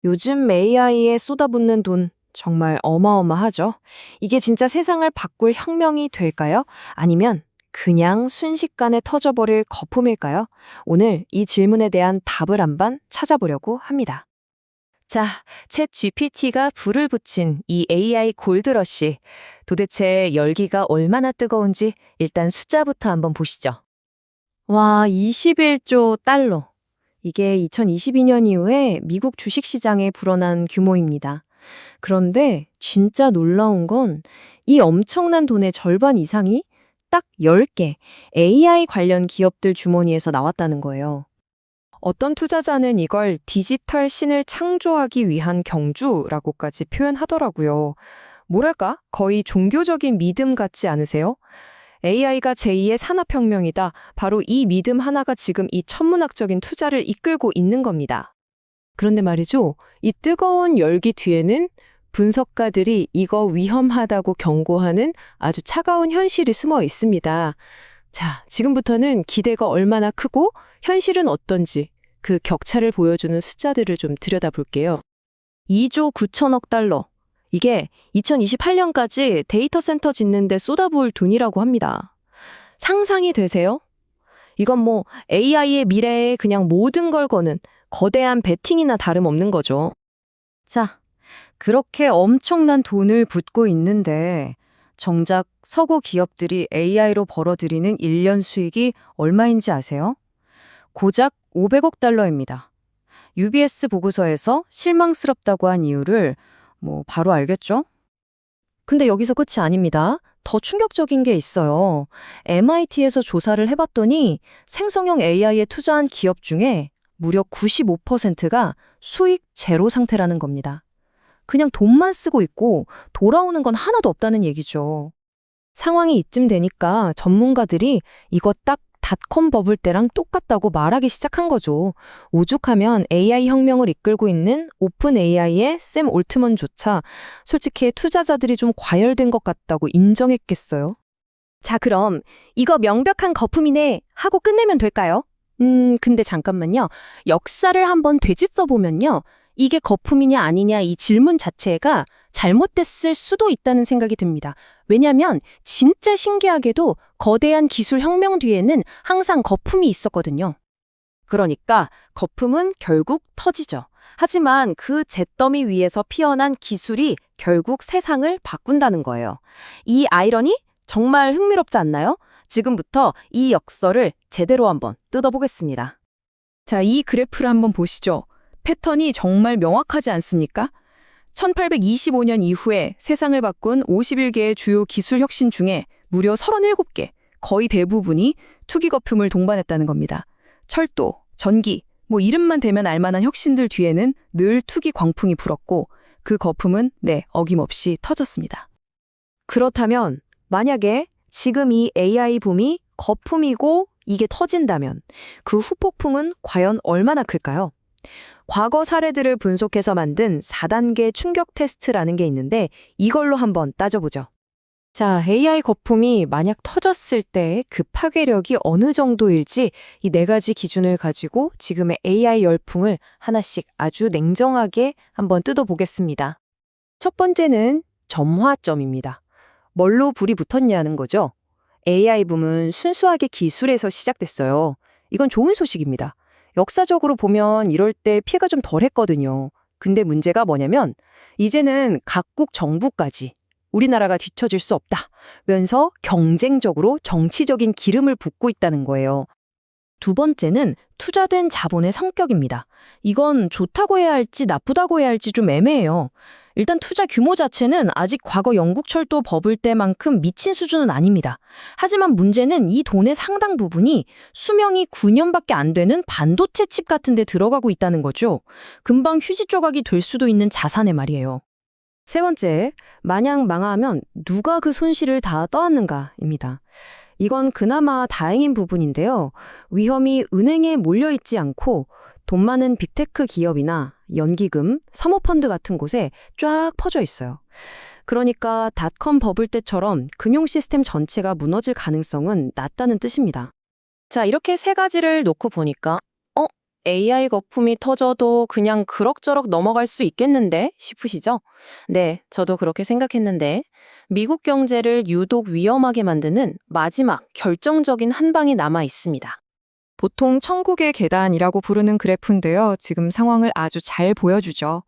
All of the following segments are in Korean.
요즘 AI에 쏟아붓는 돈 정말 어마어마하죠. 이게 진짜 세상을 바꿀 혁명이 될까요? 아니면 그냥 순식간에 터져버릴 거품일까요? 오늘 이 질문에 대한 답을 한번 찾아보려고 합니다. 자, 챗 GPT가 불을 붙인 이 AI 골드러시. 도대체 열기가 얼마나 뜨거운지 일단 숫자부터 한번 보시죠. 와, 21조 달러. 이게 2022년 이후에 미국 주식시장에 불어난 규모입니다. 그런데 진짜 놀라운 건 이 엄청난 돈의 절반 이상이 딱 10개 AI 관련 기업들 주머니에서 나왔다는 거예요. 어떤 투자자는 이걸 디지털 신을 창조하기 위한 경주라고까지 표현하더라고요. 뭐랄까? 거의 종교적인 믿음 같지 않으세요? AI가 제2의 산업혁명이다. 바로 이 믿음 하나가 지금 이 천문학적인 투자를 이끌고 있는 겁니다. 그런데 말이죠. 이 뜨거운 열기 뒤에는 분석가들이 이거 위험하다고 경고하는 아주 차가운 현실이 숨어 있습니다. 자, 지금부터는 기대가 얼마나 크고 현실은 어떤지 그 격차를 보여주는 숫자들을 좀 들여다볼게요. 2조 9천억 달러. 이게 2028년까지 데이터 센터 짓는 데 쏟아부을 돈이라고 합니다. 상상이 되세요? 이건 뭐 AI의 미래에 그냥 모든 걸 거는 거대한 베팅이나 다름없는 거죠. 자, 그렇게 엄청난 돈을 붓고 있는데 정작 서구 기업들이 AI로 벌어들이는 1년 수익이 얼마인지 아세요? 고작 500억 달러입니다. UBS 보고서에서 실망스럽다고 한 이유를 바로 알겠죠? 근데 여기서 끝이 아닙니다. 더 충격적인 게 있어요. MIT에서 조사를 해봤더니 생성형 AI에 투자한 기업 중에 무려 95%가 수익 제로 상태라는 겁니다. 그냥 돈만 쓰고 있고 돌아오는 건 하나도 없다는 얘기죠. 상황이 이쯤 되니까 전문가들이 이거 딱 닷컴 버블 때랑 똑같다고 말하기 시작한 거죠. 오죽하면 AI 혁명을 이끌고 있는 오픈 AI의 샘 올트먼조차 솔직히 투자자들이 좀 과열된 것 같다고 인정했겠어요. 자, 그럼 이거 명백한 거품이네 하고 끝내면 될까요? 근데 잠깐만요. 역사를 한번 되짚어 보면요. 이게 거품이냐 아니냐 이 질문 자체가 잘못됐을 수도 있다는 생각이 듭니다. 왜냐하면 진짜 신기하게도 거대한 기술 혁명 뒤에는 항상 거품이 있었거든요. 그러니까 거품은 결국 터지죠. 하지만 그 잿더미 위에서 피어난 기술이 결국 세상을 바꾼다는 거예요. 이 아이러니 정말 흥미롭지 않나요? 지금부터 이 역설을 제대로 한번 뜯어보겠습니다. 자, 이 그래프를 한번 보시죠. 패턴이 정말 명확하지 않습니까? 1825년 이후에 세상을 바꾼 51개의 주요 기술 혁신 중에 무려 37개, 거의 대부분이 투기 거품을 동반했다는 겁니다. 철도, 전기, 이름만 대면 알만한 혁신들 뒤에는 늘 투기 광풍이 불었고 그 거품은 어김없이 터졌습니다. 그렇다면 만약에 지금 이 AI 붐이 거품이고 이게 터진다면 그 후폭풍은 과연 얼마나 클까요? 과거 사례들을 분석해서 만든 4단계 충격 테스트라는 게 있는데 이걸로 한번 따져보죠. 자, AI 거품이 만약 터졌을 때 그 파괴력이 어느 정도일지 이 4가지 기준을 가지고 지금의 AI 열풍을 하나씩 아주 냉정하게 한번 뜯어보겠습니다. 첫 번째는 점화점입니다. 뭘로 불이 붙었냐는 거죠. AI 붐은 순수하게 기술에서 시작됐어요. 이건 좋은 소식입니다. 역사적으로 보면 이럴 때 피해가 좀 덜했거든요. 근데 문제가 뭐냐면 이제는 각국 정부까지 우리나라가 뒤처질 수 없다면서 경쟁적으로 정치적인 기름을 붓고 있다는 거예요. 두 번째는 투자된 자본의 성격입니다. 이건 좋다고 해야 할지 나쁘다고 해야 할지 좀 애매해요. 일단 투자 규모 자체는 아직 과거 영국 철도 버블 때만큼 미친 수준은 아닙니다. 하지만 문제는 이 돈의 상당 부분이 수명이 9년밖에 안 되는 반도체 칩 같은 데 들어가고 있다는 거죠. 금방 휴지 조각이 될 수도 있는 자산에 말이에요. 세 번째, 만약 망하면 누가 그 손실을 다 떠안는가입니다. 이건 그나마 다행인 부분인데요. 위험이 은행에 몰려있지 않고 돈 많은 빅테크 기업이나 연기금, 사모펀드 같은 곳에 쫙 퍼져 있어요. 그러니까 닷컴 버블 때처럼 금융 시스템 전체가 무너질 가능성은 낮다는 뜻입니다. 자, 이렇게 3가지를 놓고 보니까 AI 거품이 터져도 그냥 그럭저럭 넘어갈 수 있겠는데 싶으시죠? 네, 저도 그렇게 생각했는데 미국 경제를 유독 위험하게 만드는 마지막 결정적인 한 방이 남아 있습니다. 보통 천국의 계단이라고 부르는 그래프인데요. 지금 상황을 아주 잘 보여주죠.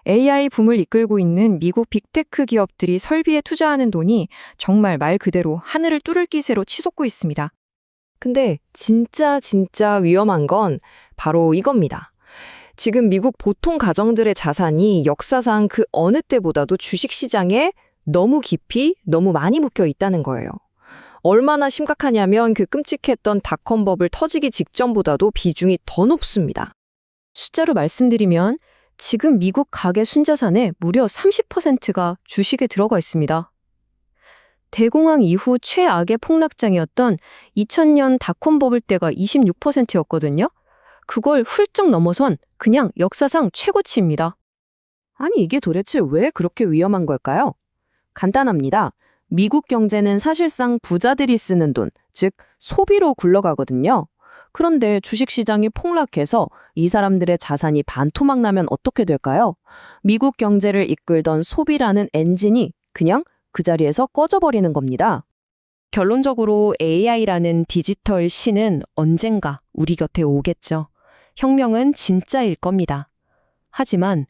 AI 붐을 이끌고 있는 미국 빅테크 기업들이 설비에 투자하는 돈이 정말 말 그대로 하늘을 뚫을 기세로 치솟고 있습니다. 근데 진짜 위험한 건 바로 이겁니다. 지금 미국 보통 가정들의 자산이 역사상 그 어느 때보다도 주식시장에 너무 깊이, 너무 많이 묶여 있다는 거예요. 얼마나 심각하냐면 그 끔찍했던 닷컴 버블 터지기 직전보다도 비중이 더 높습니다. 숫자로 말씀드리면 지금 미국 가계 순자산의 무려 30%가 주식에 들어가 있습니다. 대공황 이후 최악의 폭락장이었던 2000년 닷컴 버블 때가 26%였거든요. 그걸 훌쩍 넘어선 그냥 역사상 최고치입니다. 아니, 이게 도대체 왜 그렇게 위험한 걸까요? 간단합니다. 미국 경제는 사실상 부자들이 쓰는 돈, 즉 소비로 굴러가거든요. 그런데 주식시장이 폭락해서 이 사람들의 자산이 반토막 나면 어떻게 될까요? 미국 경제를 이끌던 소비라는 엔진이 그냥 그 자리에서 꺼져버리는 겁니다. 결론적으로 AI라는 디지털 신은 언젠가 우리 곁에 오겠죠. 혁명은 진짜일 겁니다. 하지만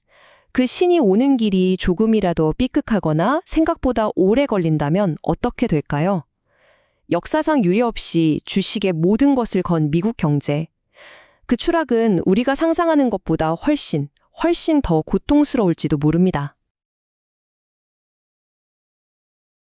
그 신이 오는 길이 조금이라도 삐끗하거나 생각보다 오래 걸린다면 어떻게 될까요? 역사상 유례 없이 주식의 모든 것을 건 미국 경제. 그 추락은 우리가 상상하는 것보다 훨씬 더 고통스러울지도 모릅니다.